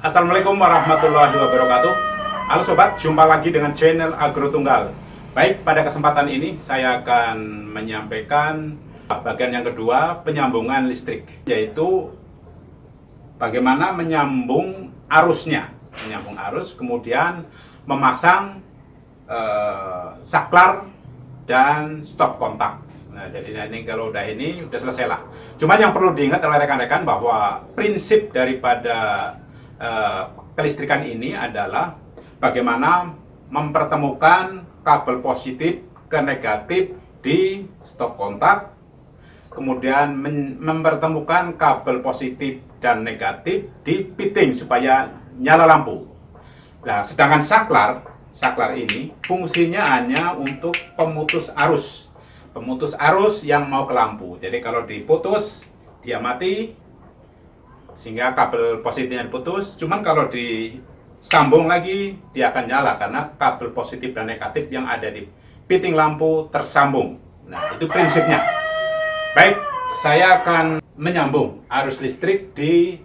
Assalamualaikum warahmatullahi wabarakatuh. Halo sobat, jumpa lagi dengan channel Agro Tunggal. Baik, pada kesempatan ini saya akan menyampaikan bagian yang kedua, penyambungan listrik, yaitu bagaimana menyambung arusnya, menyambung arus, kemudian memasang saklar dan stop kontak. Nah, jadi ini kalau udah selesai lah. Cuman yang perlu diingat oleh rekan-rekan bahwa prinsip daripada kelistrikan ini adalah bagaimana mempertemukan kabel positif ke negatif di stop kontak, kemudian mempertemukan kabel positif dan negatif di fitting supaya nyala lampu. Nah, sedangkan saklar ini fungsinya hanya untuk pemutus arus yang mau ke lampu. Jadi kalau diputus dia mati, sehingga kabel positifnya diputus. Cuman kalau disambung lagi dia akan nyala karena kabel positif dan negatif yang ada di fitting lampu tersambung. Nah, itu prinsipnya. Baik, saya akan menyambung arus listrik di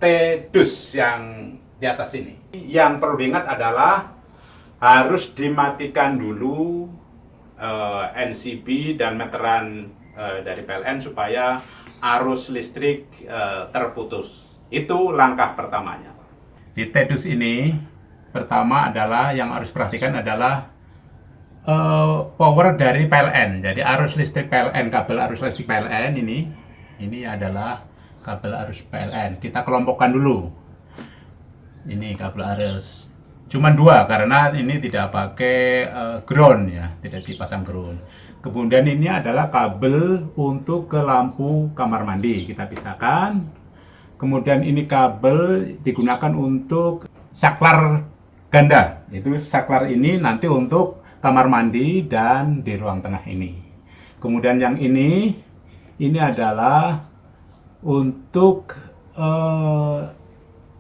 T-dus yang di atas ini. Yang perlu diingat adalah harus dimatikan dulu NCB dan meteran dari PLN supaya arus listrik terputus. Itu langkah pertamanya. Di T-dus ini, pertama adalah yang harus perhatikan adalah power dari PLN. Jadi arus listrik PLN, kabel arus listrik PLN ini adalah kabel arus PLN. Kita kelompokkan dulu. Ini kabel arus. Cuman dua karena ini tidak pakai ground ya, tidak dipasang ground. Kemudian ini adalah kabel untuk ke lampu kamar mandi, kita pisahkan. Kemudian ini kabel digunakan untuk saklar ganda. Itu saklar ini nanti untuk kamar mandi dan di ruang tengah ini. Kemudian yang ini adalah untuk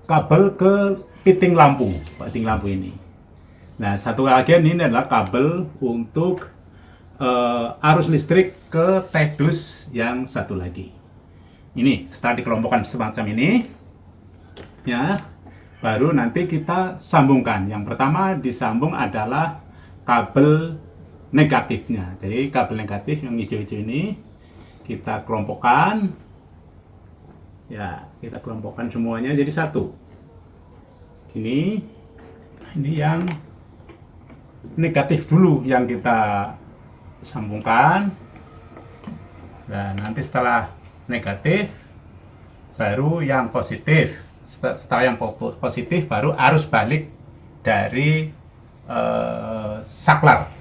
kabel ke fitting lampu ini. Nah, satu lagi ini adalah kabel untuk arus listrik ke T-dus yang satu lagi. Ini setelah dikelompokkan semacam ini, ya, baru nanti kita sambungkan. Yang pertama disambung adalah kabel negatifnya. Jadi kabel negatif yang hijau-hijau ini kita kelompokkan. Ya, kita kelompokkan semuanya jadi satu. Ini yang negatif dulu yang kita sambungkan. Nah, nanti setelah negatif baru yang positif. Setelah yang positif baru arus balik dari saklar.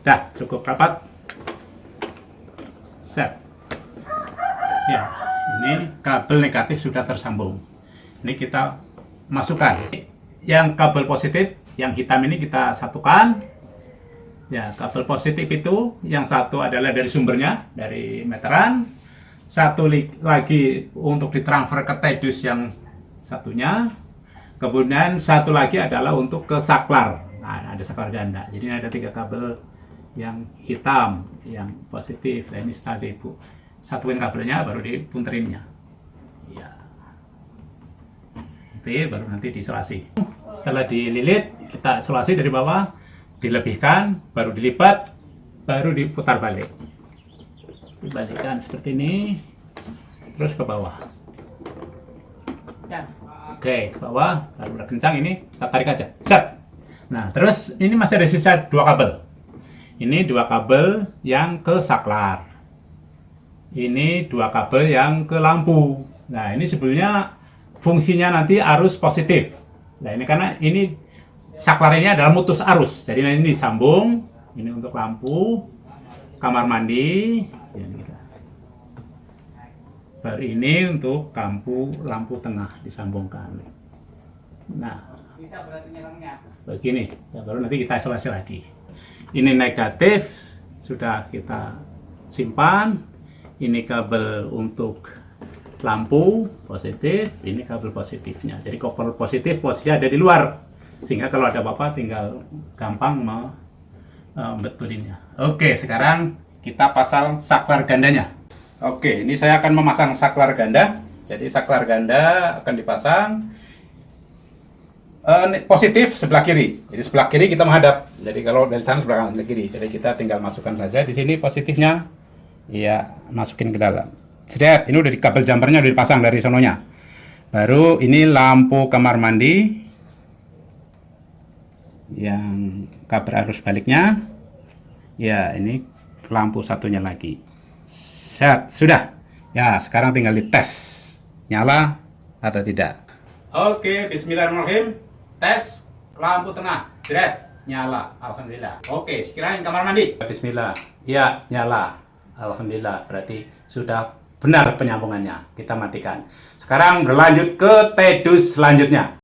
Dah, cukup rapat. Set. Ya, ini kabel negatif sudah tersambung. Ini kita masukkan. Yang kabel positif yang hitam ini kita satukan. Ya, kabel positif itu yang satu adalah dari sumbernya, dari meteran. Satu lagi untuk ditransfer ke T-dus yang satunya. Kemudian satu lagi adalah untuk ke saklar. Nah, ada saklar ganda. Jadi ada tiga kabel yang hitam, yang positif. Nah, ini setelah satuin kabelnya baru dipunterinnya. Ya. Itu baru nanti diisolasi. Setelah dililit, kita isolasi dari bawah. Dilebihkan, baru dilipat, baru diputar balik. Dibalikkan seperti ini, terus ke bawah. Ya. Oke, ke bawah, baru udah kencang ini, kita tarik aja. Set. Nah, terus ini masih ada sisa dua kabel. Ini dua kabel yang ke saklar. Ini dua kabel yang ke lampu. Nah, ini sebenarnya fungsinya nanti arus positif. Nah, ini karena ini saklar ini adalah mutus arus, jadi ini disambung, ini untuk lampu, kamar mandi, baru ini untuk lampu tengah disambungkan. Nah, begini, ya, baru nanti kita isolasi lagi. Ini negatif, sudah kita simpan, ini kabel untuk lampu, positif, ini kabel positifnya. Jadi kabel positif posisinya ada di luar. Sehingga kalau ada apa-apa tinggal gampang membetulinnya. Oke, sekarang kita pasang saklar gandanya. Oke, ini saya akan memasang saklar ganda. Jadi saklar ganda akan dipasang. positif sebelah kiri. Jadi sebelah kiri kita menghadap. Jadi kalau dari sana sebelah kanan, sebelah kiri. Jadi kita tinggal masukkan saja di sini positifnya. Ya, masukin ke dalam. Sudah, ini udah di kabel jumpernya udah dipasang dari sononya. Baru ini lampu kamar mandi yang kabel arus baliknya. Ya, ini lampu satunya lagi. Set, sudah. Ya, sekarang tinggal dites. Nyala atau tidak. Oke, bismillahirrahmanirrahim. Tes lampu tengah, jret, nyala, alhamdulillah. Oke, sekiranya kamar mandi. Bismillah, ya nyala, alhamdulillah. Berarti sudah benar penyambungannya. Kita matikan. Sekarang berlanjut ke TEDUS selanjutnya.